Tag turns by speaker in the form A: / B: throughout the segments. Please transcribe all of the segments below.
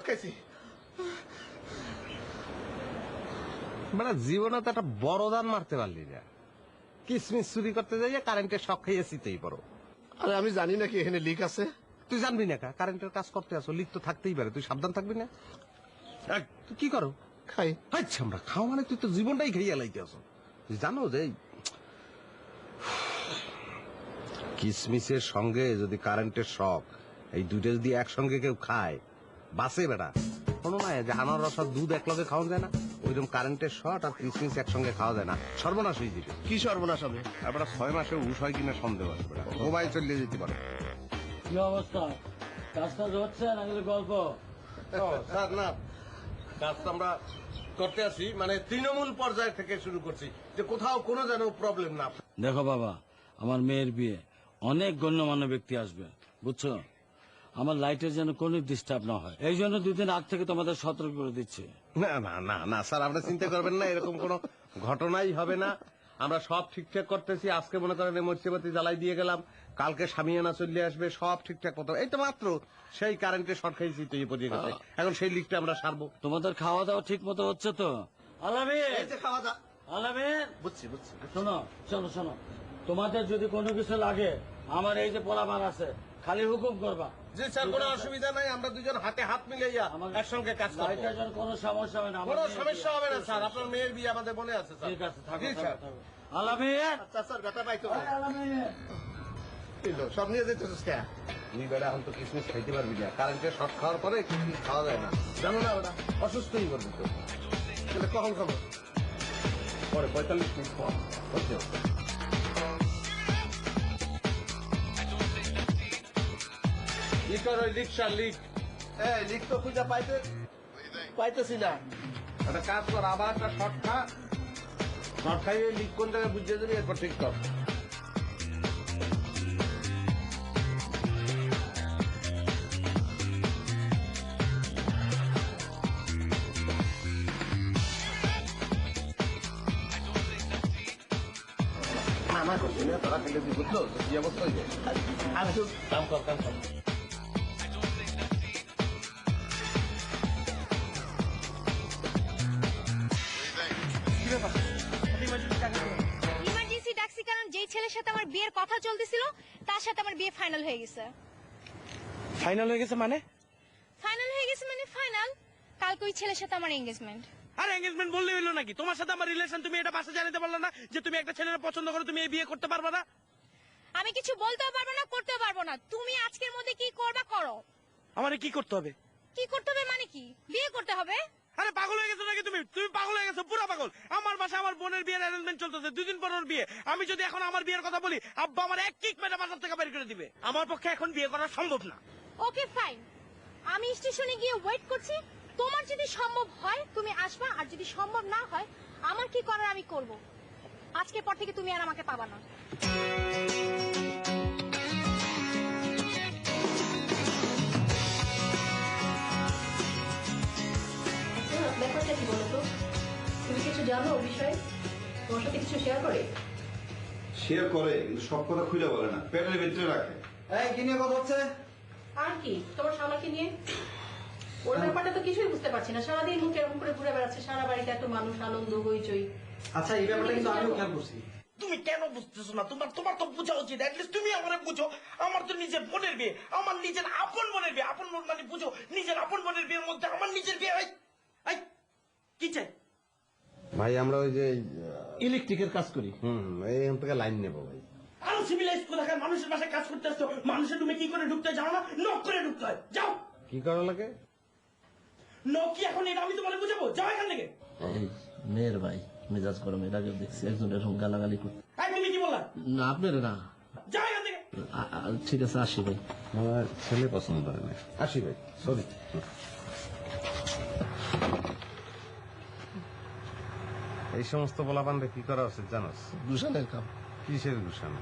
A: খাইছি।
B: মানে জীবনে তো একটা বড় দান মারতে পারলি না, কিসমিস চুরি করতে যাইয়া কারেন্টের শখ খাইয়ে শীতেই পড়ো।
A: আরে আমি জানি নাকি এখানে লিক আছে।
B: তুই জানবি না কারেন্টের কাজ করতে আসো, লিক তো থাকতেই পারে, তুই সাবধান থাকবি না। তুই কি করো?
A: খাই।
B: আচ্ছা আমরা খাওয়া মানে তুই তো জীবনটাই খাইয়া লাইতে আসো। তুই জানো যে কিসমিসের সঙ্গে যদি কারেন্টের শখ, এই দুইটা যদি একসঙ্গে কেউ খায় বাসে বেড়া। শোনো না যে আনারস আর দুধ একলগে খাওয়া যায় না, ওইরকম কারেন্টের শট আর কিসমিস একসঙ্গে খাওয়া যায় না, সর্বনাশ হয়ে যাবে।
A: কি সর্বনাশ হবে?
B: এবার 6 মাসে উস হয় কিনা সন্দেহ আছে, মোবাইল চলে যেতে পারে।
C: কি অবস্থা? কাজ টাজ হচ্ছে নাকি গল্প?
B: স্যার না, কাজটা আমরা করতে আসি, মানে তৃণমূল পর্যায় থেকে শুরু করছি, যে কোথাও কোনো যেন প্রবলেম না।
C: দেখো বাবা, আমার মেয়ের বিয়ে, অনেক গণ্যমান্য ব্যক্তি আসবে, বুঝছো? আমার লাইটের যেন কোনো ডিস্টার্ব না হয়, এই জন্য 2 দিন আগ থেকে তোমাদের সতর্ক করে দিচ্ছি।
B: না না না না স্যার, আপনি চিন্তা করবেন না, এরকম কোনো ঘটনাই হবে না। আমরা সব ঠিকঠাক করতেছি। আজকে মনে করেন মরিচবাতি জ্বালাই দিয়ে গেলাম, কালকে সামিয়ানা চলে আসবে, সব ঠিকঠাক মতো। এই তো মাত্র সেই কারেন্টে শর্ট খাইছি তো পড়িয়ে গেছে, এখন সেই লিকটা আমরা সারবো।
C: তোমাদের খাওয়া দাওয়া ঠিক মতো হচ্ছে তো? আলামিন,
A: খাওয়া দাওয়া
C: আলামিন,
A: বুঝছি বুঝছি।
C: শোনো শোনো শোনো, তোমাদের যদি কোনো কিছু লাগে, আমার এই যে পোলাপান আছে, খালি হুকুম করবা।
B: জি স্যার, কোনো অসুবিধা নাই, আমরা দুজন হাতে হাত মিলাইয়া একসঙ্গে কাজ করবো।
C: লাইটের জন্য কোনো সমস্যা হবে না,
B: কোনো সমস্যা হবে না স্যার, আপনার মেয়ের বিয়ে আমাদের মনে আছে স্যার।
C: ঠিক আছে, থাকো
B: জি স্যার।
C: থাকো, থাকো। আলামিন,
A: আচ্ছা স্যার, বেটা পাইতো
C: আলামিন,
A: সব নিয়ে যেতেছিস কে?
B: তুই বেড়া এখন তো কিসমিস খাইতে পারবি না, কারেন্টের শর্ট খাওয়ার পরে কিসমিস খাওয়া যায় না, জানো না ওটা অসুস্থই করবি তো।
A: তাহলে কখন খাবো?
B: পরে 45 মিনিট পর বুঝছো? লিটার ওই রিক্সা লিক,
A: এই লিক তো খুঁজে পাইতেছি না।
B: একটা কাজ কর, আবার একটা শর্ট খা, শর্ট খাইয়ে লিক কোন জায়গায় বুঝিয়ে দেবি, এরপর ঠিক কর।
A: মানা করছি না, তোরা খেলে তুই বুঝলো কি অবস্থা হয়েছে। আমি তো
B: কাম কর কাম কর।
D: ইমার্জেন্সি ডাকছি কারণ যেই ছেলের সাথে আমার বিয়ের কথা চলতেছিল তার সাথে আমার বিয়ে ফাইনাল হয়ে গেছে।
E: ফাইনাল হয়ে গেছে মানে?
D: ফাইনাল হয়ে গেছে মানে ফাইনাল, কালকে ওই ছেলের সাথে আমার এঙ্গেজমেন্ট।
E: আর এঙ্গেজমেন্ট বললে হইলো নাকি? তোমার সাথে আমার রিলেশন, তুমি এটা বাসা জানাতে পারলে না যে তুমি একটা ছেলের পছন্দ করো, তুমি এই বিয়ে করতে পারবে না?
D: আমি কিছু বলতেও পারবো না, করতেও পারবো না, তুমি আজকের মধ্যে কি করবা করো।
E: আমারে কি করতে হবে?
D: কি করতে হবে মানে কি? বিয়ে করতে হবে।
E: আরে পাগল হয়ে গেছো নাকি তুমি? তুমি পাগল হয়ে গেছো, পুরো পাগল। আমার বাসায় আমার বোনের বিয়ের অ্যারেঞ্জমেন্ট চলতেছে, 2 দিন পর ওর বিয়ে। আমি যদি এখন আমার বিয়ের কথা বলি, আব্বা আমার এক কিক মেরে বাজার থেকে বের করে দিবে। আমার পক্ষে এখন বিয়ে করা সম্ভব না।
D: ওকে ফাইন, আমি স্টেশনে গিয়ে ওয়েট করছি, তোমার যদি সম্ভব হয় তুমি আসবা, আর যদি সম্ভব না হয় আমার কি করার আমি করব। আজকের পর থেকে তুমি আর আমাকে পাবা না।
F: ব্যাপারটা কি বলতো? তুমি কিছু জানো ও বিষয়ে? তোমার সাথে কিছু শেয়ার করে?
G: শেয়ার করে, কিন্তু সব কথা খুলে বলে না, পেটের ভিতরে রাখে।
A: এই কি নিয়ে কথা হচ্ছে?
F: আর কি তোমার শালাকে নিয়ে? ওর ব্যাপারটা তো কিছুই বুঝতে পারছি না, সারাদিন মুখ এরকম করে ঘুরে বেড়াচ্ছে, সারা বাড়িতে এত মানুষ, আনন্দ হইচই।
A: আচ্ছা এই ব্যাপারটা কিন্তু আমিও খেয়াল করছি।
E: তুমি কেন বুঝতেছো না? তোমার তোমার তো বোঝা উচিত, অ্যাটলিস্ট তুমি আমারে বুঝো। আমার তো নিজের বোনের বিয়ে, আমার নিজের আপন বোনের বিয়ে। আপন বোন মানে বুঝো, নিজের আপন বোনের বিয়ের মধ্যে আমার নিজের বিয়ে। এই কি চাই?
B: ভাই আমরা ওই যে
A: ইলেকট্রিকের কাজ করি।
B: এইখান থেকে লাইন নেবো ভাই।
E: আরো সিভিলাইজ কোথাকার মানুষের বাসায় কাজ করতে আসছো, মানুষের তুমি কি করে ঢুকতে জানো না? নক করে ঢুকতে হয়, যাও।
B: কি করা লাগে?
E: নক কি এখন এটা আমি তোমাকে বুঝাবো? যাও এখান থেকে।
H: এই মেয়ের ভাই মেজাজ গরম, এর আগে দেখছি একজন এরকম গালাগালি করতে।
E: এই তুমি কি বললা?
H: না আপনার না।
E: যাও এখান থেকে।
H: ঠিক আছে আসি ভাই।
B: আমার ছেলে পছন্দ হয় না, আসি ভাই, সরি। এই সমস্ত বলাবান্ধে কি করা উচিত জানোস?
A: দূষণের কাম।
B: কিসের দূষণ?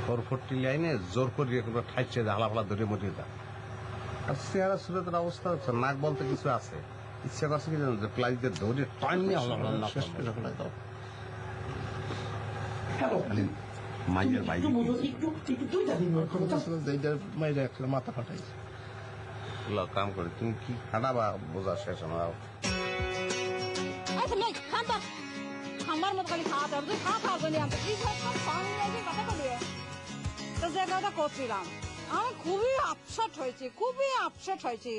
B: 440 লাইনে জোর করিয়ে কোনো ঠাইছে হালাফালা ধরে মরিয়ে যা। আর চেহারা সুরতের অবস্থা হচ্ছে, নাক বলতে কিছু আছে, ইচ্ছা করছে কি জানো, যে প্লাইদের ধরে টাইম নিয়ে
A: শেষ করে ফেলাই দাও।
B: মাইয়ের বাইরে
E: একটু 2টা দিন
A: মাইরা একটা মাথা ফাটাইছে।
B: কাম করে তুমি কি খানা বা বোঝা শেষ আমার
D: আচ্ছা মেয়ে খান তো আমার মতো খালি খাওয়া দাওয়া খাওয়া খাওয়া বলি আমি কি সব সঙ্গে কথা বলি তো যে কথা করছিলাম আমি খুবই আপসেট হয়েছি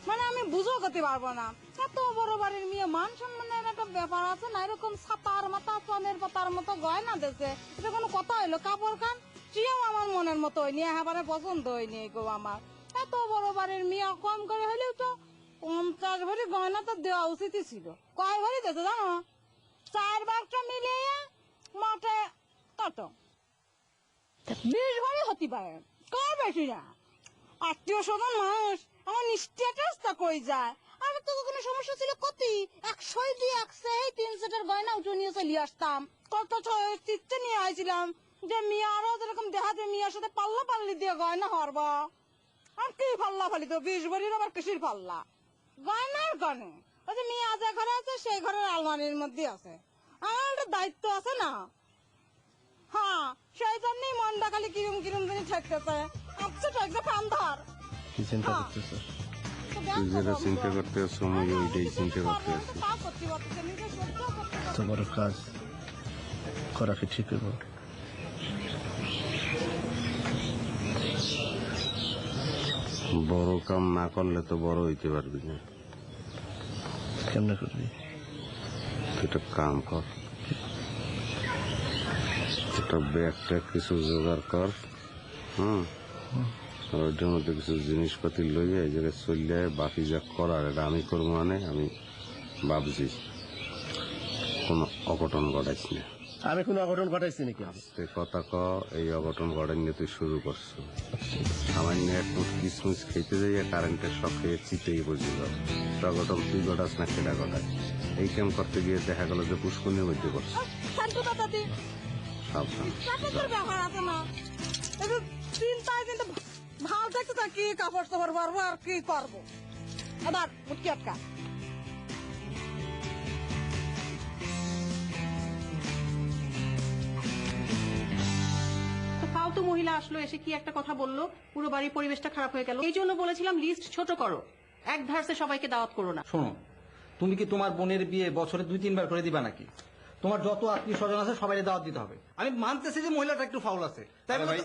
D: মানে আমি বুঝো করতে পারবো না এত বড় বাড়ির মেয়ে মান সম্মানের একটা ব্যাপার আছে না এরকম ছাতার মাথা পানের পাতার মতো গয়না দেশে এটা কোনো কথা হইলো কাপড় খান সেও আমার মনের মতো হয়নি একেবারে পছন্দ হয়নি গো আমার এত বড় বাড়ির মেয়ে কম করে হলেও তো 50 ভরি গয়না তো দেওয়া উচিতই ছিল কয় ভরি দিতে জানো 4 বারটা মিলিয়ে মাঠে কত 20 ভরি হতে পারে কয় বেশি না আত্মীয় স্বজন মানুষ আমার স্ট্যাটাসটা কই যায় আমার তো কোনো সমস্যা ছিল কতি 100 দিয়ে 3 সেটের গয়না উঠে নিয়ে চলে আসতাম কত চিত্তে নিয়ে আইছিলাম যে মিয়ারও যেরকম দেখাতে মিয়ার সাথে পাল্লা পাল্লি দিয়ে গয়না হরবা আর কি পাল্লা ফালি তো 20 ভরির আবার কিসির পাল্লা গয়নার গনে ওই যে মিয়া যে ঘরে আছে সেই ঘরের আলমারির মধ্যে আছে আমার একটা দায়িত্ব আছে না হ্যাঁ সেই জন্যই মনটা খালি কিরম কিরম জানি ঠেকতেছে আচ্ছা ঠেকতে পান্ধার
H: কি চিন্তা করতেছো
B: তুই যেটা চিন্তা করতে আসছো আমি ওইটাই চিন্তা করতে আছি
H: এত বড় কাজ করা কি ঠিক হইব
B: বড় কাম না করলে তো বড় হইতে পারবি না
H: কেমনে করবি
B: তুই একটা কাম কর একটা ব্যাগটা কিছু জোগাড় কর আর ওইটার মধ্যে কিছু জিনিসপাতি লইয়ে এই জায়গায় চললে বাকি যা করার এটা আমি করবো মানে আমি ভাবছি কোনো অঘটন ঘটাইস না
H: আমি কোনো অঘটন ঘটাইছি নাকি
B: তুই কথা ক এই অঘটন ঘটাই নিয়ে তুই শুরু করছো সামান্য একটু কিসমিস খেতে যাইয়া কারেন্টের শখ খেয়ে চিতেই বুঝে যাও অঘটন তুই ঘটাস না কেটা ঘটায় এই কাম করতে গিয়ে দেখা গেল যে পুষ্করণীর মধ্যে করছে সাবধান
D: ব্যাপার আছে না একটু চিন্তায় কিন্তু ভালো থাকতে থাকি কাপড় চাপড় পারবো আর কি করবো এবার মুটকি আটকা
F: ফালতু মহিলা আসলো এসে কি একটা কথা বললো পুরো বাড়ির পরিবেশটা খারাপ হয়ে গেল এই জন্য বলেছিলাম লিস্ট ছোট করো এক ধারসে সবাইকে দাওয়াত করো না
E: শোনো তুমি কি তোমার বোনের বিয়ে বছরে 2-3 বার করে দিবা নাকি তোমার যত আত্মীয় স্বজন আছে সবাই দাওয়াত দিতে হবে আমি মানতেছি যে মহিলাটা একটু ফাউল আছে তাই
G: আরে ভাই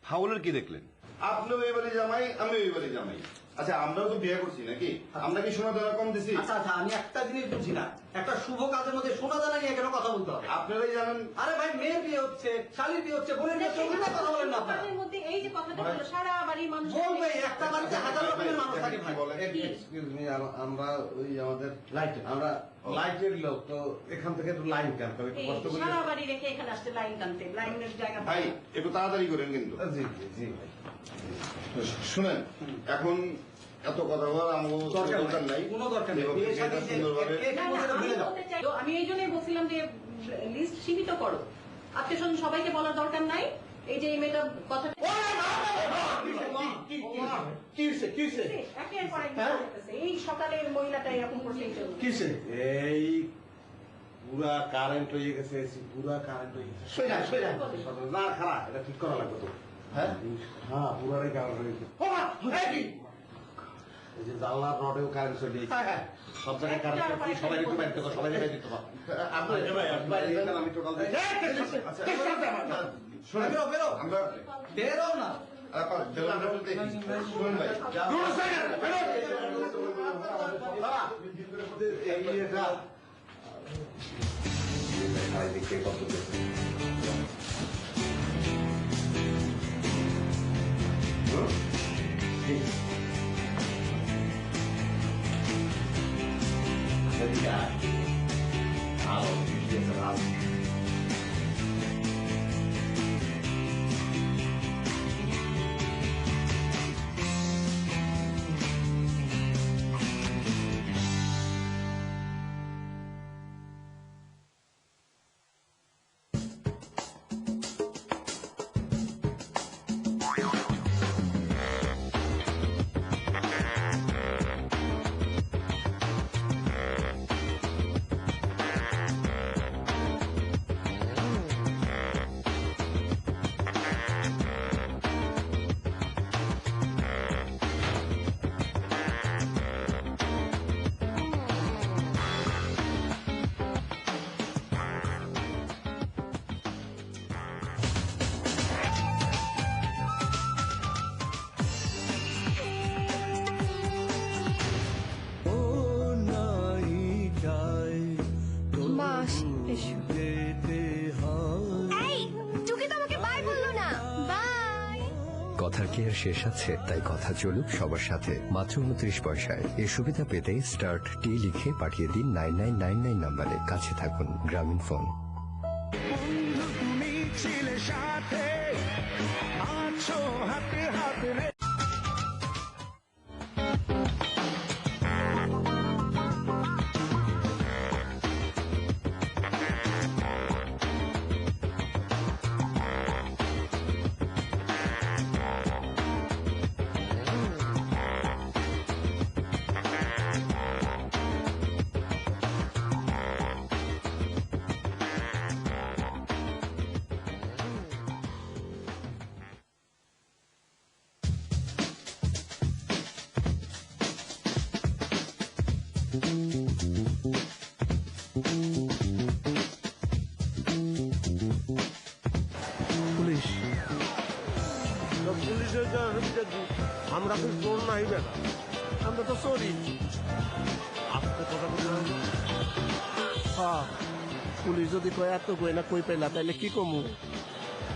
G: ফাউলের কি দেখলেন আপনিও এই বাড়ি জামাই আমিও এই বাড়ি জামাই আচ্ছা আমরাও তো বিয়ে করছি নাকি আমরা কি সোনা দানা কম দিছি
E: আচ্ছা আচ্ছা আমি একটা জিনিস বুঝি না একটা শুভ কাজের মধ্যে সোনা দানা নিয়ে কেন কথা বলতে হবে
G: আপনারাই জানেন
E: আরে ভাই মেয়ের বিয়ে হচ্ছে শালির বিয়ে হচ্ছে বোনের বিয়ে হচ্ছে ওগুলো কথা বলেন না আপনারা
F: আপনাদের মধ্যে এই যে কথাটা বললো সারা বাড়ির মানুষ
E: বলবে একটা বাড়িতে হাজার রকমের মানুষ থাকে ভাই
G: বলেন
B: এক্সকিউজ মি আমরা ওই আমাদের আমরা লাইটের লোক তো এখান থেকে একটু লাইন কাটতে হবে একটু কষ্ট করে
F: সারা বাড়ি রেখে এখানে আসতে লাইন টানতে লাইনের জায়গা
G: ভাই একটু তাড়াতাড়ি করেন কিন্তু
B: জি জি জি ভাই
G: শুনেন এখন এত কথা বলার আমার দরকার নাই
E: কোনো দরকার নেই
G: এভাবে
E: বিয়ে শাদী
G: এটা সুন্দরভাবে
F: না, না, আমি বলতে চাই, আমি এই জন্যই বলছিলাম যে লিস্ট সীমিত করো আত্মীয় স্বজন সবাইকে বলার দরকার নাই এই যে এই মেয়েটা কথা একের পর এক বলতেছে। এই সকালে মহিলাটা এরকম করছে এই জন্য।
B: এই পুরা কারেন্ট হয়ে গেছে পুরা কারেন্ট হয়ে গেছে না খারাপ এটা ঠিক করা লাগবে তো হ্যাঁ হ্যাঁ পুরাটাই কারেন্ট হয়ে গেছে এই যে জানলার রডেও কারেন্ট চলে গেছে সব জায়গায় কারেন্ট চলে সবাই একটু বাইরে থেকে সবাই বাইরে দিতে পারো আমি টোটাল
G: শুনেন
E: বেরো, বেরো।
G: আমরা
E: বেরো না
G: শুনুন ভাই
I: কথার কি আর শেষ আছে? তাই কথা চলুক সবার সাথে মাত্র 29 পয়সায়। এই সুবিধা পেতে স্টার্ট টি লিখে পাঠিয়ে দিন 9999 নম্বরে। কাছে থাকুন গ্রামীণ ফোন।
B: পুলিশ পুলিশের আমরা তো চোর নাই বেটা, আমরা তো চোরি। আজকে কথা বলতে
A: হ্যাঁ পুলিশ যদি কয় এত কই না কই পেলা তাইলে কি কমু?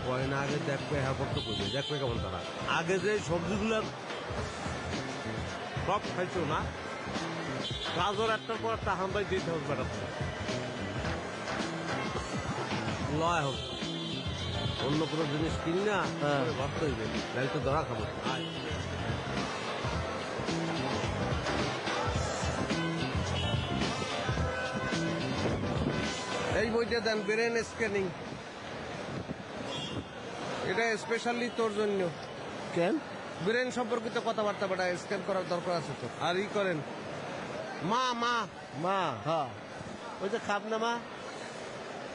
B: কয় না আগে দেখবে, হ্যাঁ করতে কইবে, দেখবে কেমন তারা আগে যে সবজিগুলো সব খাইছো না, গাজর একটার পর একটা হামবাই দিতে হবে বেটা। লয় হোক অন্য কোনো জিনিস কিন না ভাবতে হইবে, তাহলে তো ধরা খাবো। এই বইটা দেন, ব্রেন স্ক্যানিং, এটা স্পেশালি তোর জন্য।
A: কেন?
B: ব্রেন সম্পর্কিত কথাবার্তা বেটা স্ক্যান করার দরকার আছে তো। আর ই করেন মা মা
A: মা, হ্যাঁ ওই যে খাবনামা,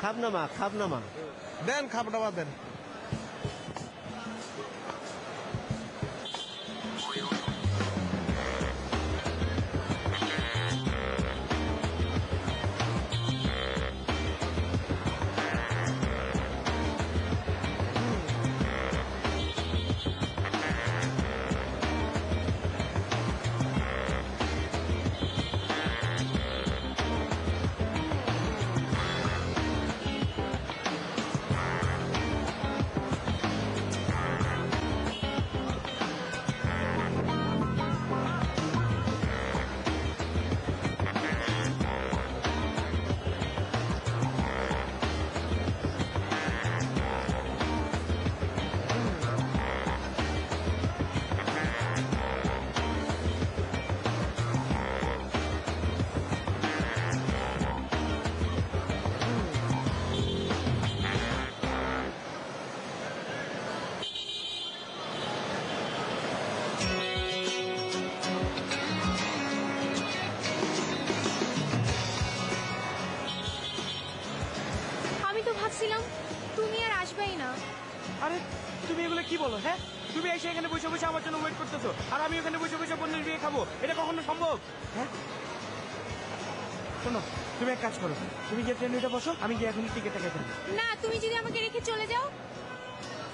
A: খাবনামা, খাবনামা
B: দেন, খাপড়াবা দেন।
J: আমি তো ভাবছিলাম তুমি আর আসবেই না।
E: আরে তুমি এগুলো কি বলো? হ্যাঁ তুমি এসে এখানে বসে বসে আমার জন্য ওয়েট করতেছো, আর আমি এখানে বসে বসে বোনের বিয়ে খাবো, এটা কখনো সম্ভব? হ্যাঁ শোনো, তুমি এক কাজ করো, তুমি গিয়ে ট্রেনে বসো, আমি গিয়ে এখন টিকিটটা কেটে নেবো।
J: না, তুমি যদি আমাকে রেখে চলে যাও।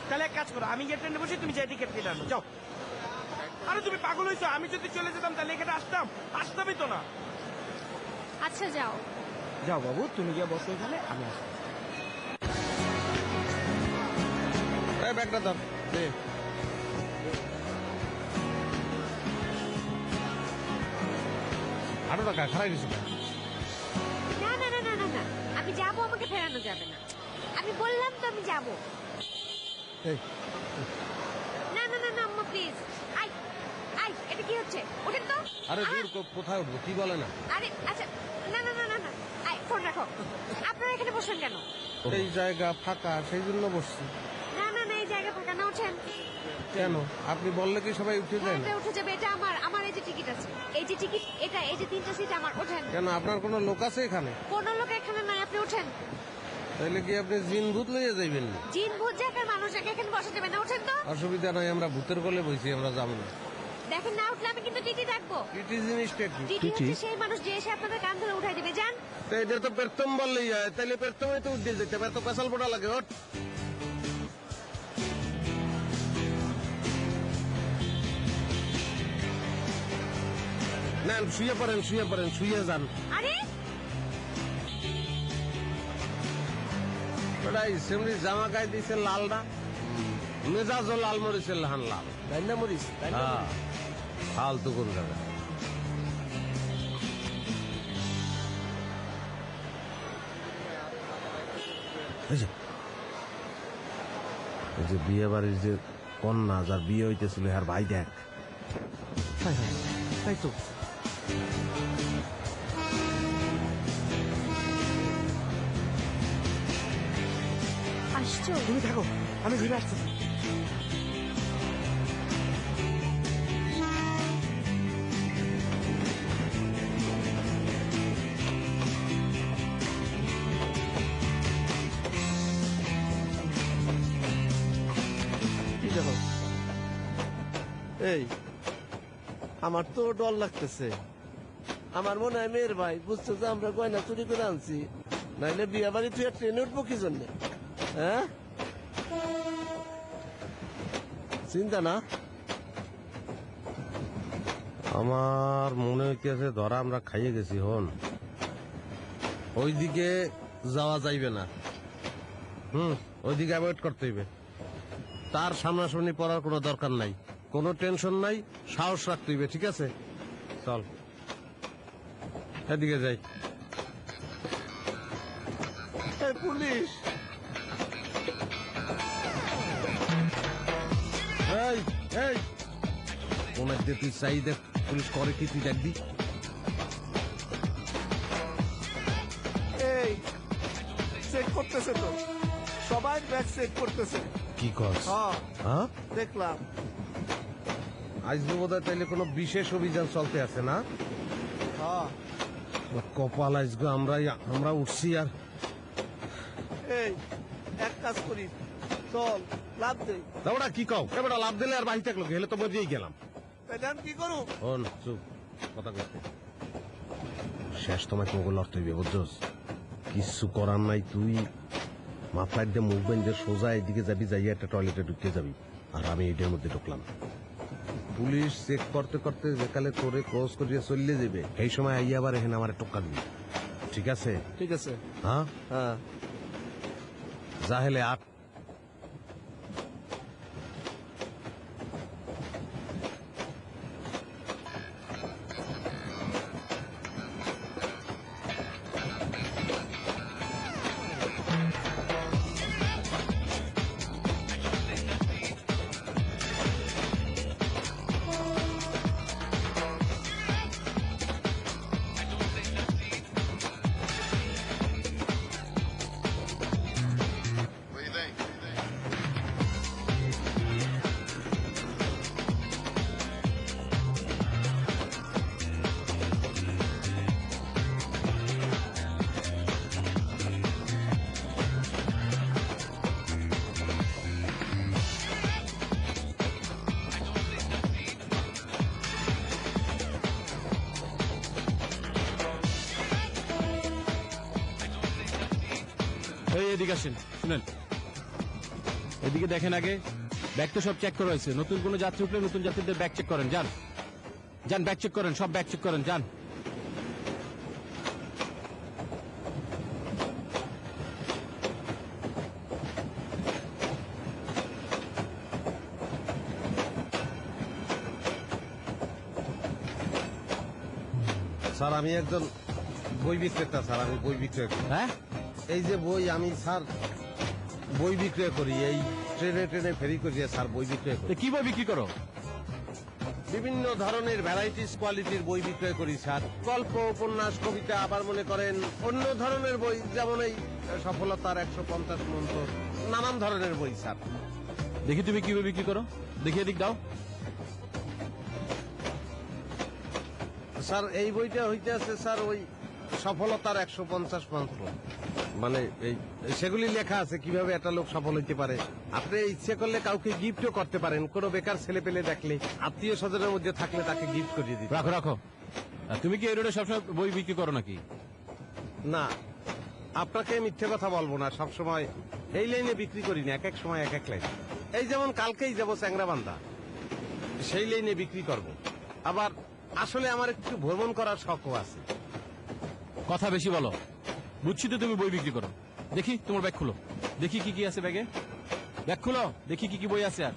E: তাহলে এক কাজ করো, আমি গিয়ে ট্রেনে বসে, তুমি যাই টিকিট কেটে আনো, যাও। আরে তুমি পাগল হয়েছো? আমি যদি চলে যেতাম তাহলে এখানে আসতামই তো না।
J: আচ্ছা যাও।
E: যাও বাবু, তুমি গিয়ে বসো এখানে, আমি আসবো।
B: এই ব্যাগটা ধর দে। আরো টাকা খারাই দিছি।
J: না না না না না না, আমি যাবো, আমাকে ফেরানো যাবে না। আমি বললাম তো আমি যাবো।
B: এই
J: না না না না আম্মা প্লিজ। আই আই, এটা কি হচ্ছে? ওঠেন তো।
B: আরে দূর কোথায় উঠবো, কি বলে না?
J: আরে আচ্ছা, না না না না না, আই ফোন রাখো। আপনারা এখানে বসেন কেন?
B: এই জায়গা ফাঁকা, সেই জন্য বসছি।
J: না না না, এই জায়গা ফাঁকা না, ওঠেন।
B: কেন? আপনি বললে কি সবাই উঠে যায় না?
J: এটা উঠে যাবে, এটা আমার এই যে টিকিট আছে, এই যে টিকিট, এটা এই যে 3টা সিট আমার, ওঠেন।
B: কেন, আপনার কোনো লোক আছে এখানে?
J: কোনো লোক এখানে নাই, আপনি ওঠেন।
B: তাহলে কি আপনি জিন ভূত লইয়া যাইবেন?
J: জিন ভূত জায়গার মানুষ এখানে বসে যাবে না, ওঠেন তো।
B: অসুবিধা নাই, আমরা ভূতের কোলে বইছি, আমরা যাবো না।
J: দেখেন না উঠলে আমি কিন্তু টিটি রাখবো।
B: টিটি জিনিসটা কি?
J: টিটি হচ্ছে সেই মানুষ যে এসে আপনাদের কান ধরে উঠাই দিবে, যান।
B: তো এটা তো প্রথম বললেই হয়, তাহলে প্রথমে তো উঠে যেতে হবে, এত পেশাল পড়া লাগে। ওঠ। নেন, শুয়ে পড়েন, শুয়ে পড়েন, শুয়ে যান।
J: আরে
B: ওটাই সেমনি জামা গায়ে দিয়েছে লালটা, মেজাজ ও লাল মরিচের লাহান লাল।
H: রান্না মরিস
B: হ্যাঁ, ফালতু কোন যাবে। এই যে বিয়ে বাড়ির যে কন্যা যার বিয়ে হইতেছিল আর ভাই দেখ,
H: তাই তো
J: আসছো?
H: তুমি থাকো, আমি ঘুরে আসতেছি। কি দেখো, এই আমার তো ডর লাগতেছে। আমার মনে হয় মেয়ের ভাই বুঝছো যে আমরা গয়না চুরি করে আনছি, নাইলে বিয়ে বাড়ি তুই ট্রেনে উঠবো কি জন্য? হ্যাঁ, চিন্তা না।
B: আমার মনে হইতেছে ধরা আমরা খাইয়ে গেছি। হন, ওইদিকে যাওয়া যাইবে না। ওইদিকে অ্যাভয়েড করতে হইবে। তার সামনাসামনি পড়ার কোনো দরকার নাই, কোনো টেনশন নাই, সাহস রাখতে হইবে। ঠিক আছে, চল এদিকে যাই।
H: এই পুলিশ,
B: এই এই কোন একদিকে তুই চাই দেখ পুলিশ করে কি, তুই দেখবি।
H: এই চেক করতেছে তো, সবাই ব্যাগ চেক করতেছে।
B: কি কর? হ্যাঁ,
H: দেখলাম।
B: আজ বোধ হয় তাইলে কোনো বিশেষ অভিযান চলতে আছে না?
H: হ্যাঁ,
B: কপাল আজকে আমরা উঠছি। আর
H: এই এক কাজ করি, চল লাভ দেই।
B: ওরা কি কও, এবার লাভ দিলে আর বাহি থাকলো, গেলে তো মরিয়েই গেলাম।
H: তাই আমি কি করু?
B: হন চুপ, কথা করতে শেষ তোমাকে মোগল লড়তে হইবে, বুঝছস? কিচ্ছু করার নাই, তুই মাথায় দিয়ে মুখ বেঁধে সোজা এদিকে যাবি, যাইয়া একটা টয়লেটে ঢুকে যাবি, আর আমি এটার মধ্যে ঢুকলাম। পুলিশ চেক করতে করতে যেকালে তোরে ক্রস করিয়ে চললে যাবে, এই সময় আইয়া আবার এখানে আমার টোকা দিবি। ঠিক আছে?
H: ঠিক আছে।
B: হ্যাঁ
H: হ্যাঁ,
B: যা হেলে আট।
K: এদিকে আসেন, শুনেন, এদিকে দেখেন, আগে ব্যাগ তো সব চেক করা হয়েছে। নতুন কোনো যাত্রী উঠলে নতুন যাত্রীদের ব্যাগ চেক করেন। যান যান, ব্যাগ চেক করেন, সব ব্যাগ চেক করেন, যান।
B: স্যার আমি একজন বই বিক্রেতা, স্যার আমি বই বিক্রয় করি।
K: হ্যাঁ,
B: এই যে বই, আমি স্যার বই বিক্রয় করি, এই ট্রেনে ট্রেনে ফেরি করি স্যার, বই বিক্রয় করি।
K: কি বই বিক্রি করো?
B: বিভিন্ন ধরনের ভ্যারাইটিস কোয়ালিটির বই বিক্রয় করি স্যার। গল্প, উপন্যাস, কবিতা, আবার মনে করেন অন্য ধরনের বই, যেমন এই সফলতার 150 মন্ত্র, নানান ধরনের বই স্যার।
K: দেখি তুমি কি বই বিক্রি করো, দেখি এদিক দাও।
B: স্যার এই বইটা হইতে আছে স্যার ওই সফলতার 150 মন্ত্র, মানে এই সেগুলি লেখা আছে কিভাবে একটা লোক সফল হইতে পারে। আপনি ইচ্ছে করলে কাউকে গিফটও করতে পারেন, কোনো বেকার ছেলে পেলে দেখলে, আত্মীয় স্বজনের মধ্যে থাকলে তাকে গিফট করিয়ে দিতে।
K: রাখো রাখো। আর তুমি কি এই রোডে সবসময় বই বিক্রি করো নাকি?
B: না, আপনাকে মিথ্যে কথা বলবো না, সবসময় এই লাইনে বিক্রি করি না, এক এক সময় এক এক লাইন। এই যেমন কালকেই যাবো চ্যাংরাবান্ধা, সেই লাইনে বিক্রি করব। আবার আসলে আমার একটু ভ্রমণ করার শখও আছে।
K: কথা বেশি বলো, বুঝছি তো তুমি বই বিক্রি করো। দেখি তোমার ব্যাগ খুলো, দেখি কি কি আছে ব্যাগে। ব্যাগ খুলো, দেখি কি কি বই আছে। আর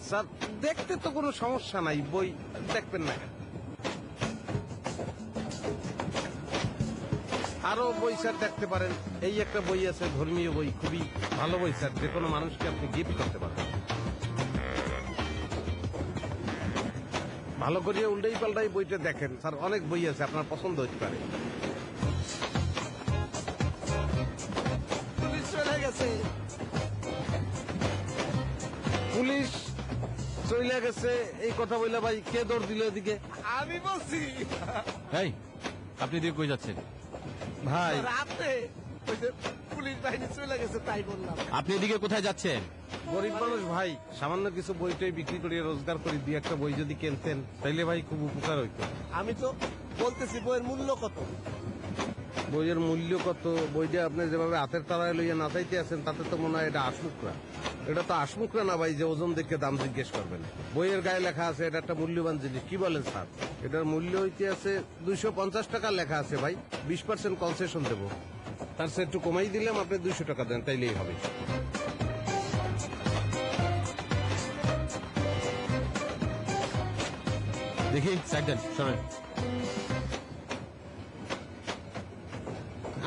B: স্যার দেখতে তো কোনো সমস্যা নাই, বই দেখবেন না। আরো বই স্যার দেখতে পারেন, এই একটা বই আছে ধর্মীয় বই, খুবই ভালো বই স্যার, যে কোনো মানুষকে আপনি গিফট করতে পারেন। ভালো করে উল্টাই পাল্টাই বইটা দেখেন স্যার, অনেক বই আছে আপনার পছন্দ হতে পারে।
H: পুলিশ চলে গেছে।
B: পুলিশ চলে গেছে এই কথা বললে ভাই কে দৌড় দিল এদিকে?
H: আমি বলছি
K: এই, আপনি দিয়ে কই যাচ্ছেন?
B: ভাই
H: রাতে ওই যে পুলিশ বাহিনী চলে গেছে তাই বললাম।
K: আপনি এদিকে কোথায় যাচ্ছেন?
B: গরিব মানুষ ভাই, সামান্য কিছু বইটাই বিক্রি করে রোজগার করি, দুই একটা বই যদি কিনতেন তাইলে ভাই খুব উপকার হইতো।
H: আমি তো বলতেছি বইয়ের মূল্য কত?
B: বইয়ের মূল্য কত? বইটা আপনি যেভাবে হাতের তালায় লইয়া নাচাইতে আছেন তাতে তো মনে হয় এটা আসমুকরা। এটা তো আসমুকরা না ভাই যে ওজন দেখে দাম জিজ্ঞেস করবেন। বইয়ের গায়ে লেখা আছে এটা একটা মূল্যবান জিনিস, কি বলেন স্যার? এটার মূল্য হইতে আছে 250 টাকা লেখা আছে ভাই, 20% কনসেশন দেবো। তার সে একটু কমাই দিলাম, আপনি 200 টাকা দেন তাইলেই হবে।
K: দেখি সাইড দেন, শোনেন।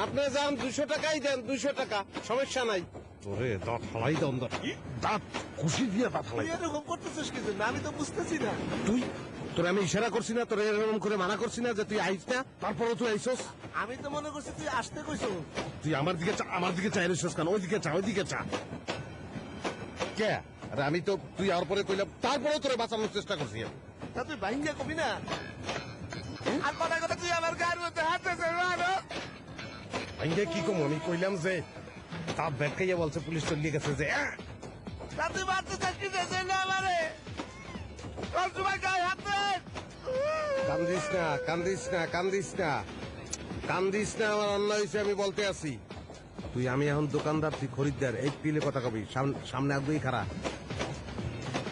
B: আপনি যান 200 টাকাই দেন, 200 টাকা, সমস্যা নাই। ওরে দাঁত হালাই দাম, দাঁত খুশি দিয়ে দাঁত হালাই।
H: তুই এরকম করতেছিস কি জন্য? আমি তো বুঝতেছি না।
B: তুই তোর আমি ইশারা করছি না, তোর এরকম করে মানা করছি না যে তুই আইস না, তারপরে তুই আইসস।
H: আমি তো মনে করছি তুই আসতে কইছো।
B: তুই আমার দিকে চা, আমার দিকে চাই রেছিস কেন? ওইদিকে চা, ওইদিকে চা। কে? আরে আমি তো তুই আর পরে কইলাম, তারপরেও তোরে বাঁচানোর চেষ্টা করছি আমি।
H: তা তুই ভাঙ্গা কবি না। আর কথা কথা তুই আমার গায়ের মধ্যে হাত দিয়েছিস না?
B: ভাঙ্গে কি কম? আমি কইলাম যে তার ব্যাগ খাইয়া বলছে পুলিশ চলিয়ে গেছে যে
H: তা তুই মারতে চাস কি দেশে না আমারে? সব সময় গায়ে হাত দেন।
B: কান্দিস না, কান্দিস না, কান্দিস না, কান্দিস না, আমার অন্যায় হয়েছে আমি বলতে আছি। তুই আমি এখন দোকানদার, তুই খরিদ্দার, এই পিলে কথা কবি, সামনে আগুই খারা।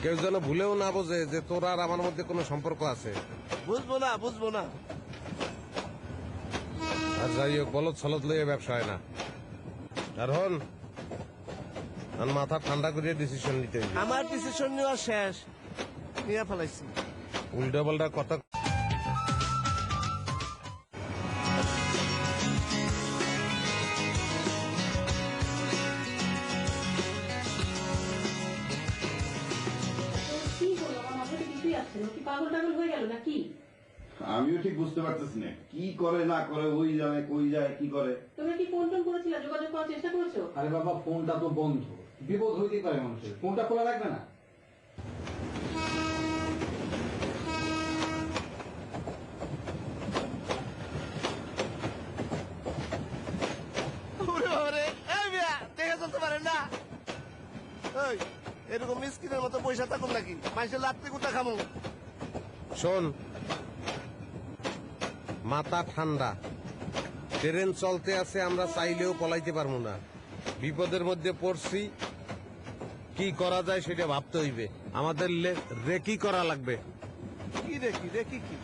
B: কেউ যেন ভুলেও না বোঝে যে তোর আর আমার মধ্যে কোনো সম্পর্ক আছে।
H: বুঝবো না, বুঝবো না।
B: আর যাই হোক, বলদ ছলদ লইয়ে ব্যবসা হয় না। আর হন, আর মাথা ঠান্ডা করে ডিসিশন নিতে হইবে।
H: আমার ডিসিশন নেওয়া শেষ, নিয়ে ফেলাইছি।
B: উল্টা পাল্টা কথা
F: কি হলো? আমার মাথায় তো কিছুই আসছে না। কি পাগল টাগল হয়ে গেল নাকি?
G: আমিও ঠিক বুঝতে পারতেছি না কি করে না করে, ওই যায় কই যায় কি করে।
F: তোমরা কি ফোন টোন করেছিলে, যোগাযোগ করার চেষ্টা করেছো?
A: আরে বাবা, ফোনটা তো বন্ধ, বিপদ হইতেই পারে মানুষের, ফোনটা খোলা রাখবে না।
H: ওরে ওরে, এই মিয়া, দেখে চলতে পারেন না? এই, এরকম মিসকিনের মতো পয়সা থাকুন নাকি? মাইসের লাত্তি কুটা খামো।
B: শোন, মাথা ঠান্ডা, ট্রেন চলতে আছে, আমরা চাইলেও পলাইতে পারবো না। বিপদের মধ্যে পড়ছি, কি করা যায় সেটা ভাবতে হইবে। আমাদের রেকি করা লাগবে।
H: কি রেখি রেখি কি?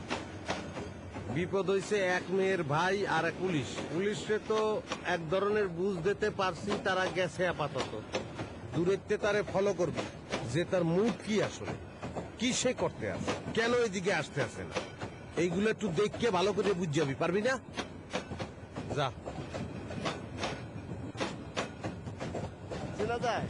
B: বিপদ হইছে এক মেয়ের ভাই আর এক পুলিশ। পুলিশে তো এক ধরনের বুঝ দিতে পারছি, তারা গেছে আপাতত। দূরেতে তারে ফলো করবি যে তার মুড কি, আসলে কি সে করতে আছে, কেন এদিকে আসতে আসে না, এইগুলো একটু দেখকে ভালো করে বুঝ যাবি, পারবি না? যা।
H: চেনা যায়?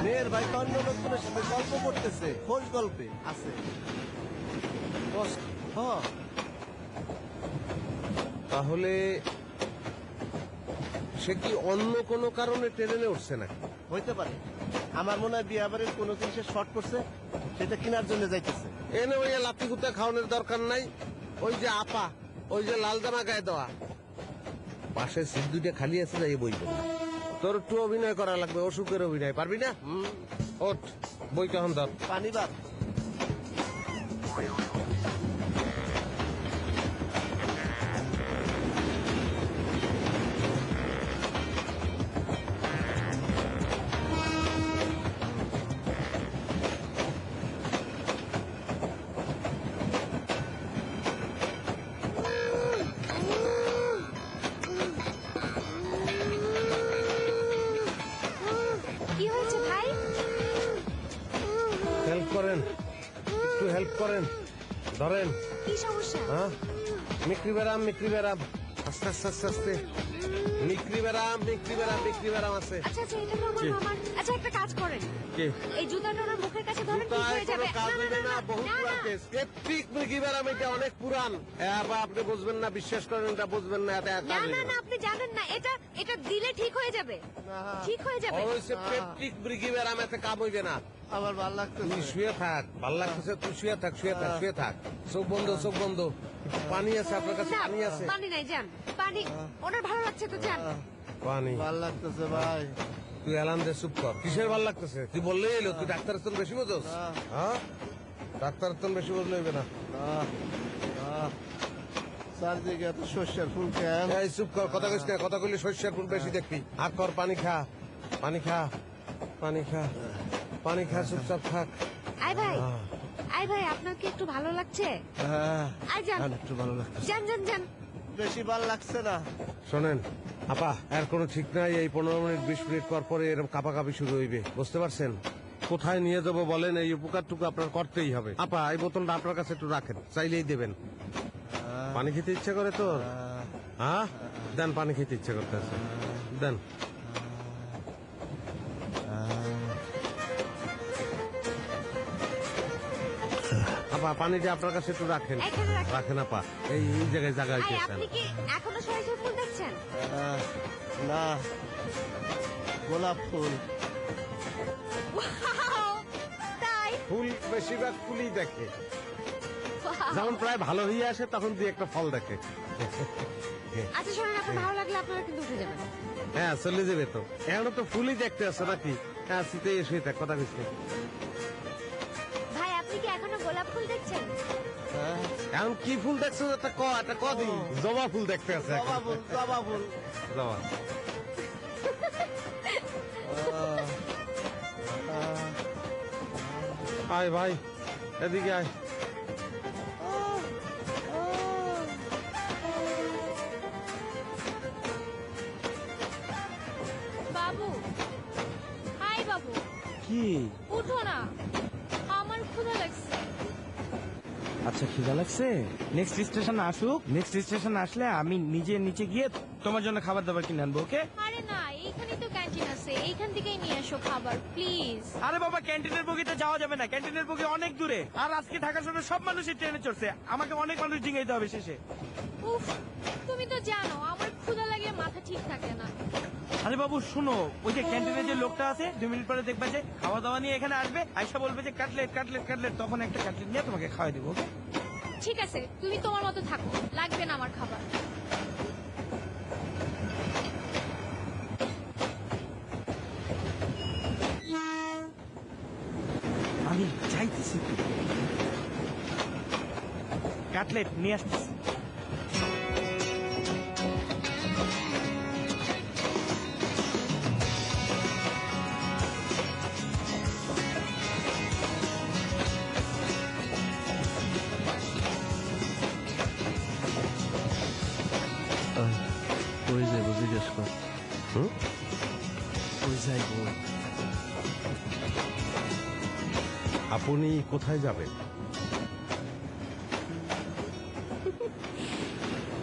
H: মেয়ের ভাই তো অন্য লোকজনের সাথে গল্প করতেছে, খোঁজ গল্পে আছে। হ্যাঁ,
B: তাহলে সে কি অন্য কোনো কারণে ট্রেনে উঠছে নাকি?
H: হইতে পারে। আমার মনে হয় বিয়া বাড়ির কোনো জিনিসে শর্ট করছে, সেটা কেনার জন্য যাইতেছে।
B: এনে ওই লাত্তি কুত্তা খাওয়ানোর দরকার নাই। ওই যে আপা, ওই যে লাল জামা গায়ে দেওয়া, পাশে সিট দুইটা খালি আছে, যাই বইব। তোর একটু অভিনয় করা লাগবে, অসুখের অভিনয়, পারবি না? ওঠ, বই কেমন ধর।
H: পানি বাপ।
J: কি হয়েছে ভাই?
B: হেল্প করেন, একটু হেল্প করেন, ধরেন।
J: কি সমস্যা?
B: হ্যাঁ, মিক্রি বেরাম, মিক্রি বেরাম, আস্তে আস্তে আস্তে আস্তে, মিক্রি বেরাম, মিক্রি বেরাম, মিক্রি বেরাম আছে।
J: আচ্ছা আচ্ছা, এটা তো আমার মামার। আচ্ছা একটা কাজ করেন,
B: কে?
J: এই জুতাটা ওনার মুখের কাছে ধরেন, ঠিক
B: তাই
J: হয়ে যাবে।
B: কোনো কাজ
J: না, না,
B: হইবে
J: না,
B: না,
J: না,
B: বহু
J: না,
B: পুরান
J: না।
B: কেস। স্কেপটিক মিক্রি বেরাম, এটা অনেক পুরান। বা আপনি বুঝবেন না, বিশ্বাস করেন, এটা বুঝবেন না, এটা
J: না না না, আপনি জানেন না, এটা দিলে ঠিক হয়ে যাবে, ঠিক হয়ে যাবে।
B: ওই স্কেপটিক মিক্রি বেরাম, এতে কাম হইবে না।
H: আমার ভাল লাগতেছে।
B: তুই শুয়ে থাক, ভাল লাগতেছে, তুই শুয়ে থাক, শুয়ে থাক, শুয়ে থাক। চোখ বন্ধ, চোখ বন্ধ। পানি আছে আপনার কাছে?
J: না,
B: পানি আছে?
J: পানি নাই, যান। পানি ওনার ভালো লাগছে তো, যান।
B: পানি
H: ভাল লাগতেছে ভাই।
B: তুই এলান দে, চুপ কর। কিসের ভাল লাগতেছে? তুই বললেই এলো, তুই ডাক্তারের তো বেশি বোঝোস? হ্যাঁ, ডাক্তারের তো বেশি বুঝলে হইবে না।
H: চারদিকে এত শস্যের ফুল কেন?
B: এই চুপ কর, কথা কইস না, কথা কইলে শস্যের ফুল বেশি দেখবি। হাত কর, পানি খা, পানি খা, পানি খা, পানি খা, চুপচাপ থাক।
J: আয় ভাই, আয় ভাই, আপনার কি একটু ভালো লাগছে?
H: হ্যাঁ,
J: আয় যান,
H: একটু ভালো লাগতেছে।
J: যান যান যান।
H: বেশি ভাল লাগছে না।
B: শোনেন আপা, এর কোনো ঠিক নাই। এই 15 মিনিট 20 মিনিট পর পরে এরকম কাঁপাকাঁপি শুরু হইবে, বুঝতে পারছেন? কোথায় নিয়ে যাবো বলেন? এই উপকারটুকু আপনার করতেই হবে। আপা, এই বোতলটা আপনার কাছে একটু রাখেন, চাইলেই দেবেন। পানি খেতে ইচ্ছে করে তোর? হ্যাঁ, দেন, পানি খেতে ইচ্ছে করতেছে, দেন। আপা, পানিটা আপনার কাছে একটু রাখেন,
J: এখানে রাখেন।
B: রাখেন আপা। এই এই জায়গায় জায়গা
J: আয়,
B: হইতেছেন।
J: আপনি কি এখনো সরিষার ফুল দেখছেন?
H: না, গোলাপ ফুল।
J: Wow, তাই?
B: ফুল বেশিরভাগ ফুলই দেখে, যখন প্রায় ভালো হয়ে আসে তখন দুই একটা ফল দেখে।
J: আচ্ছা শোনেন, আপনার ভালো লাগলে আপনারা কিন্তু উঠে যাবেন।
B: হ্যাঁ, চলে যাবে তো। এখন তো ফুলই দেখতে আসছে নাকি? হ্যাঁ, শীতে এসে থাক, কথা কইছে।
J: ভাই, আপনি কি এখনো গোলাপ ফুল দেখছেন?
B: এখন কি ফুল দেখছো? একটা কদি জবা ফুল দেখতে আছে এখন।
H: জবা ফুল, জবা ফুল।
B: জবা। আয় ভাই, এদিকে আয়।
J: বাবু, হাই বাবু,
K: কি?
J: উঠো না, আমার ক্ষুধা লাগছে।
K: আচ্ছা, খিদা লাগছে? নেক্সট স্টেশন আসুক, নেক্সট স্টেশন আসলে আমি নিজে নিচে গিয়ে তোমার জন্য খাবার দাবার কিনে আনবো, ওকে?
J: আরে না, এইখানেই তো ক্যান্টিন আছে, এইখান থেকেই নিয়ে এসো খাবার প্লিজ।
K: আরে বাবা, ক্যান্টিনের বগিতে যাওয়া যাবে না, ক্যান্টিনের বগি অনেক দূরে। আর আজকে ঢাকার সময় সব মানুষই ট্রেনে চড়ছে, আমাকে অনেক মানুষ ডিঙাইতে হবে শেষে।
J: উফ, তুমি তো জানো আমার ক্ষুধা লাগলে মাথা ঠিক থাকে না।
K: আরে বাবু শুনো, ওই যে ক্যান্টিনে যে লোকটা আছে 2 মিনিট পরে দেখবা যে খাওয়া দাওয়া নিয়ে এখানে আসবে, আইসা বলবে যে কাটলেট কাটলেট কাটলেট, তখন একটা কাটলেট নিয়ে তোমাকে খাওয়াই দেবো, ওকে?
J: ঠিক আছে, তুমি তোমার মতো থাকো, লাগবে না আমার খাবার।
K: আমি চাইতেছি কাটলেট নিয়ে আসতেছি।
H: ওই যাইব, জিজ্ঞেস কর। ওই যাইব।
B: আপনি কোথায় যাবেন?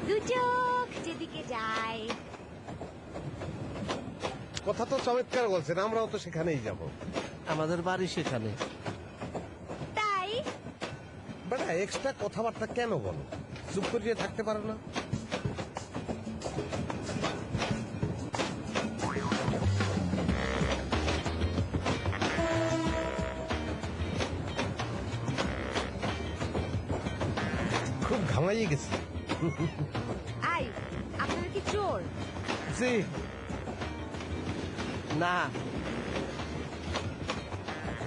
J: দু চোখ যেদিকে যায়।
B: কথা তো চমৎকার বলছেন, আমরাও তো সেখানেই যাব।
H: আমাদের বাড়ি সেখানে।
J: তাই?
B: বেটা, এক্সট্রা কথাবার্তা কেন বলো? চুপ করিয়ে থাকতে পারো না? খুব ঘামাইয়ে গেছি।
J: আই আপনারা কি চোর?
H: জি না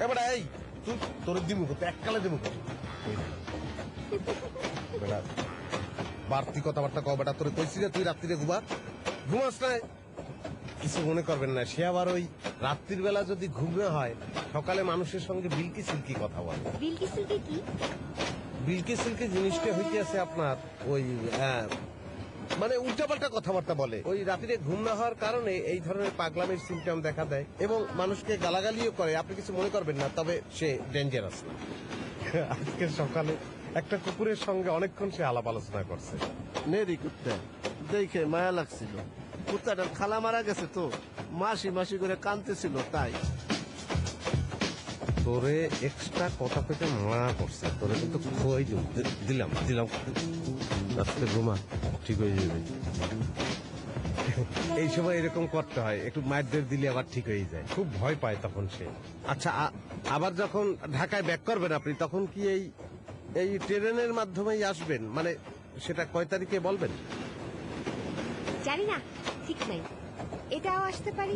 B: এবার এই তুই তোর দিমু কত এককালে দিমু কত বেটা বাড়তি কথাবার্তা কও বেটা, তোরে কইছি না তুই রাত্রিরে ঘুমাস না। কিছু মনে করবেন না, সে আবার ওই রাত্রির বেলা যদি ঘুম না হয় সকালে মানুষের সঙ্গে বিলকি সিলকি কথা বলে।
J: বিলকি সিলকি কি?
B: বিলকি সিলকি জিনিসটা হইতে আছে আপনার ওই মানে উল্টাপাল্টা কথাবার্তা বলে। ওই রাত্রিরে ঘুম না হওয়ার কারণে এই ধরনের পাগলামের সিমটম দেখা দেয় এবং মানুষকে গালাগালিও করে। আপনি কিছু মনে করবেন না, তবে সে ডেঞ্জারাস না। আজকে সকালে একটা কুকুরের সঙ্গে অনেকক্ষণ সে আলাপ আলোচনা করছে।
H: নেরি কুত্তা দেখে মায়া লাগছিল। কুত্তাটার খালা মারা গেছে তো মাসি মাসি করে কাঁদতেছিল তাই।
B: তোরে এক্সট্রা কথা কইতে মানা করছে, তোরে কিন্তু খোয়াই দিলাম রাত্রে ঘুমা ঠিক হয়ে যাবে। এই সময় এরকম করতে হয়, একটু মায়ের দিলে আবার ঠিক হয়ে যায়। খুব ভয় পায় তখন সে। আচ্ছা আবার যখন ঢাকায় ব্যাক করবেন আপনি তখন কি এই ট্রেনের মাধ্যমেই আসবেন? মানে সেটা কয় তারিখে বলবেন?
J: জানি না, ঠিক নাই। এটাও আসতে পারি,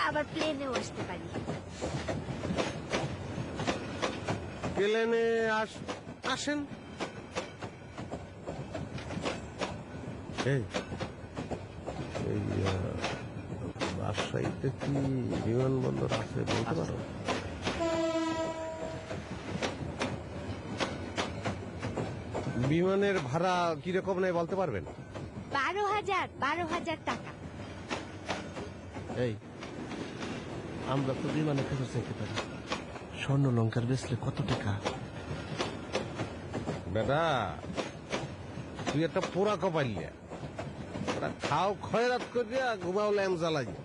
J: আবার প্লেনেও আসতে পারি।
B: প্লেনে আসেন। এই রাজশাহীতে কি বিমানবন্দর আছে বলতে পারো? বিমানের ভাড়া কিরকম নেই বলতে পারবেন?
J: 12,000 টাকা।
H: এই আমরা তো বিমানে খরচ চাইতে পারি। স্বর্ণ লঙ্কার বেচলে কত টাকা?
B: বেটা তুই একটা পোড়া কপাইলিয়া, খাও খয়রাত করিয়া ঘুমাও ল্যাম জ্বালাইয়া।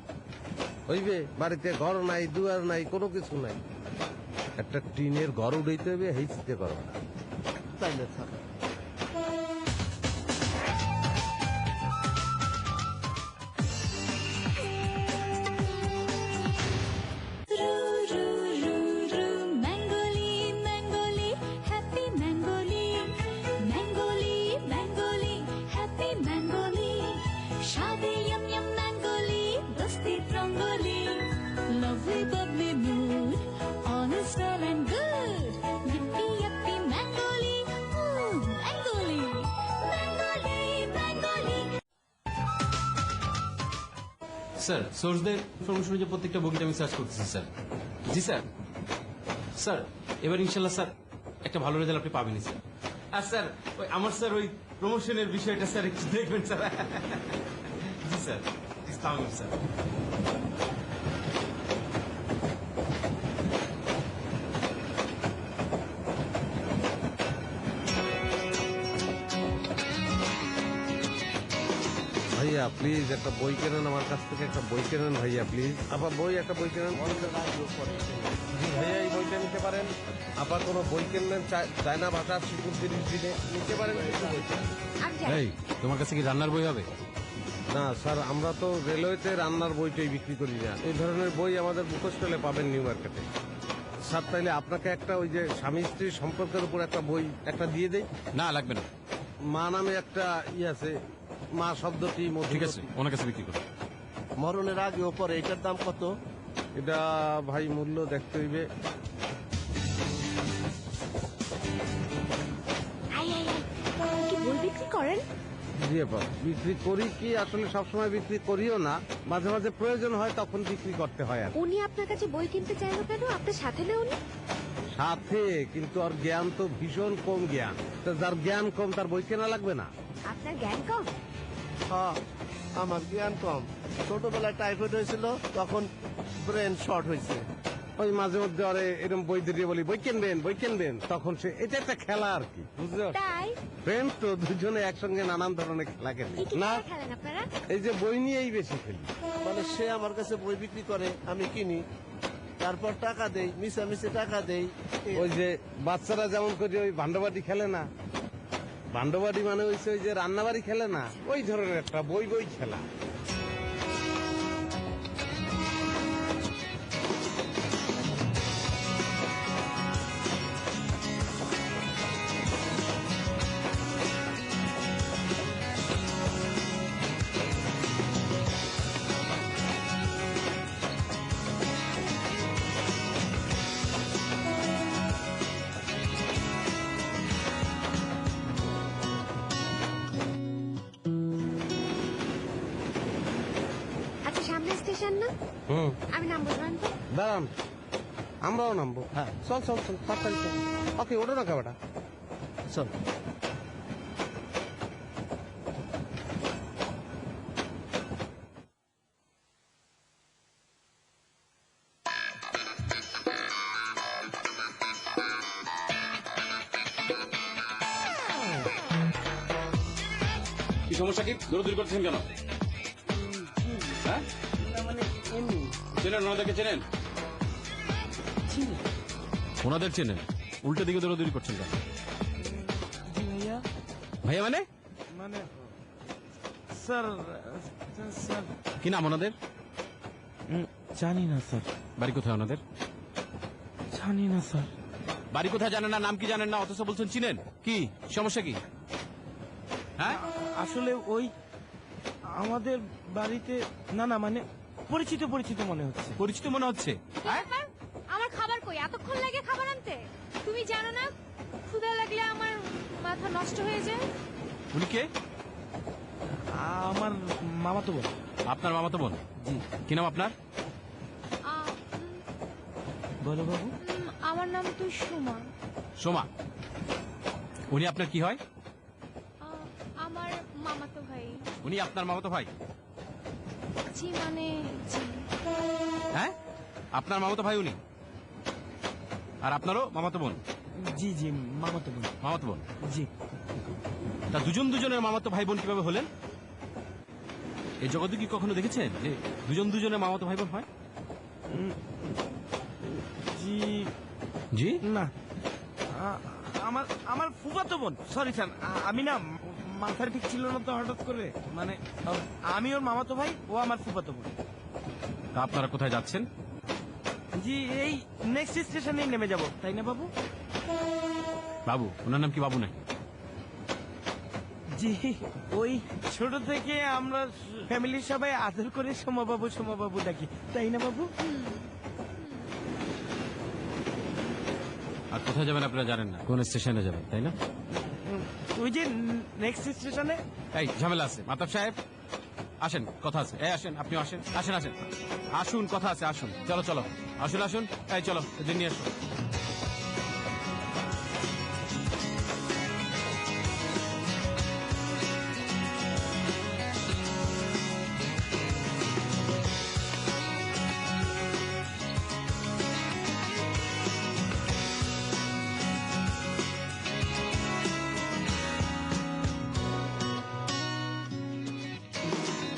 B: হইবে বাড়িতে ঘর নাই, দুয়ার নাই, কোনো কিছু নাই। একটা টিনের ঘর উঠাইতে হবে, হেঁচতে করো না।
H: তাইলে থাক।
K: স্যার সোর্সদের ইনফরমেশন যে প্রত্যেকটা বগিতে আমি সার্চ করতেছি স্যার। জি স্যার। স্যার এবার ইনশাল্লাহ স্যার একটা ভালো রেজাল্ট আপনি পাবেনই স্যার। আর স্যার ওই আমার স্যার ওই প্রমোশনের বিষয়টা স্যার একটু দেখবেন স্যার। জি স্যার, ইসলাম স্যার।
B: ভাইয়া প্লিজ একটা বই কেনেন আমার কাছ থেকে, একটা বই কেনেন ভাইয়া প্লিজ। আবার একটা বই কেনেন। জি ভাইয়া এই বইটা নিতে পারেন। আবার কোনো বই কিনলেন চায়না ভাষা শিশুর 30 দিনে নিতে পারেন কিছু বইটা।
K: এই তোমার কাছে কি রান্নার বই হবে?
B: না স্যার, আমরা তো রেলওয়েতে রান্নার বইটাই বিক্রি করি না। এই ধরনের বই আমাদের বুক স্টলে পাবেন নিউ মার্কেটে। স্যার তাইলে আপনাকে একটা ওই যে স্বামী স্ত্রীর সম্পর্কের উপর একটা বই একটা দিয়ে দেই।
K: না লাগবে না।
B: মা নামে একটা আছে, মা শব্দটি।
K: ঠিক আছে, ওনার কাছে বিক্রি করো।
H: মরণের আগে ও পরে এটার দাম কত?
B: এটা ভাই মূল্য দেখতে হইবে।
J: কি বই বিক্রি করেন?
B: জি আপা, বিক্রি করি কি আসলে সবসময় বিক্রি করিও না, মাঝে মাঝে প্রয়োজন হয় তখন বিক্রি করতে হয়। আর
J: উনি আপনার কাছে বই কিনতে চাইলো কেন? আপনার সাথে না উনি?
B: সাথে, কিন্তু আর জ্ঞান তো ভীষণ কম জ্ঞান। তো যার জ্ঞান কম তার বই কেনা লাগবে না।
J: আপনার জ্ঞান কম?
H: হ্যাঁ, আমার জ্ঞান কম। ছোটবেলায় টাইফয়েড হয়েছিল, তখন ব্রেন শর্ট হয়েছে।
B: ওই মাঝে মধ্যে আরে এরকম বই দিয়ে বলি বই কিনবেন, তখন সে এটা একটা খেলা আর কি, বুঝছো?
J: তাই
B: ফ্রেন্ড তো দুজনে একসঙ্গে নানান ধরনের খেলা খেলি
J: কি কি
B: না।
J: খেলা খেলেন আপনারা?
B: এই যে বই নিয়েই বেশি খেলি।
H: মানে সে আমার কাছে বই বিক্রি করে, আমি কিনি, তারপর টাকা দেই, মিশামিশি টাকা দেই।
B: ওই যে বাচ্চারা যেমন করে ওই ভান্ডাবাটি খেলে না, ভান্ডাবাটি মানে হচ্ছে ওই যে রান্নাবাড়ি খেলে না, ওই ধরনের একটা বই খেলা। হুম
J: আমি নামবো ধরেন তো।
B: দাঁড়ান আমরাও নামবো।
H: হ্যাঁ।
B: চল চল চল তাড়াতাড়ি চল। ওকে ওঠো না কেবাটা।
H: চল।
K: কি সমস্যা, কি দৌড়দৌড়ি করছেন কেন? হ্যাঁ, চেনেন ওনাদেরকে? চেনেন? ওনাদের চেনেন, উল্টো দিকে দৌড়দৌড়ি করছেন কেন? ভাইয়া মানে
H: মানে স্যার, স্যার
K: কি নাম ওনাদের?
H: জানি না স্যার,
K: বাড়ি কোথায় ওনাদের?
H: জানি না স্যার।
K: বাড়ি কোথায় জানেন না, নাম কি জানেন না, অথচ বলছেন চিনেন? কি সমস্যা কি? হ্যাঁ,
H: আসলে ওই আমাদের বাড়িতে না না মানে পরিচিত পরিচিত মনে হচ্ছে।
K: পরিচিত মনে হচ্ছে।
J: কি ব্যাপার? আমার খাবার কই? এতক্ষণ লাগে খাবার আনতে? তুমি জানো না ক্ষুধা লাগলে আমার মাথা নষ্ট হয়ে যায়।
K: উনি কে?
H: আমার মামাতো বোন।
K: আপনার মামাতো বোন?
H: জি।
K: কি নাম আপনার?
H: বলো বাবু।
J: আমার নাম তো সুমা।
K: সোমা। উনি আপনার কি হয়?
J: আমার মামাতো ভাই।
K: উনি আপনার মামাতো ভাই?
J: জি মানে জি।
K: হ্যাঁ, আপনার মামাতো ভাই উনি, আর আপনারও মামাতো বোন?
H: জি জি মামাতো বোন।
K: মামাতো বোন,
H: জি।
K: তা দুজন দুজনের মামাতো ভাই বোন কিভাবে হলেন? এই জগতে কি কখনো দেখেছেন যে দুজন দুজনের মামাতো ভাই বোন হয়?
H: জি
K: জি
H: না, আমার আমার ফুফাতো বোন। সরি স্যার, আমি না মাথার ঠিক ছিল না তো হঠাৎ করে, মানে আমি ওর মামাতো ভাই, ও আমার ফুফাতো বোন।
K: তা আপনারা কোথায় যাচ্ছেন?
H: জি এই নেক্সট স্টেশনে নেমে যাব, তাই না বাবু?
K: বাবু, ওনার নাম কি বাবু নাকি?
H: জি ওই ছোট থেকে আমরা ফ্যামিলির সবাই আদর করে সোমাবাবু সোমাবাবু ডাকি, তাই না বাবু?
K: আর কোথায় যাবেন আপনারা জানেন না, কোন স্টেশনে যাবেন, তাই না?
H: ওই যে নেক্সট স্টেশনে।
K: এই ঝামেলা আছে মাতাব সাহেব, আসেন কথা আছে। এই আসেন, আপনিও আসেন, আসেন আসেন আসুন, কথা আছে, আসুন। চলো চলো, আসুন আসুন, এই চলো, এদের নিয়ে আসুন।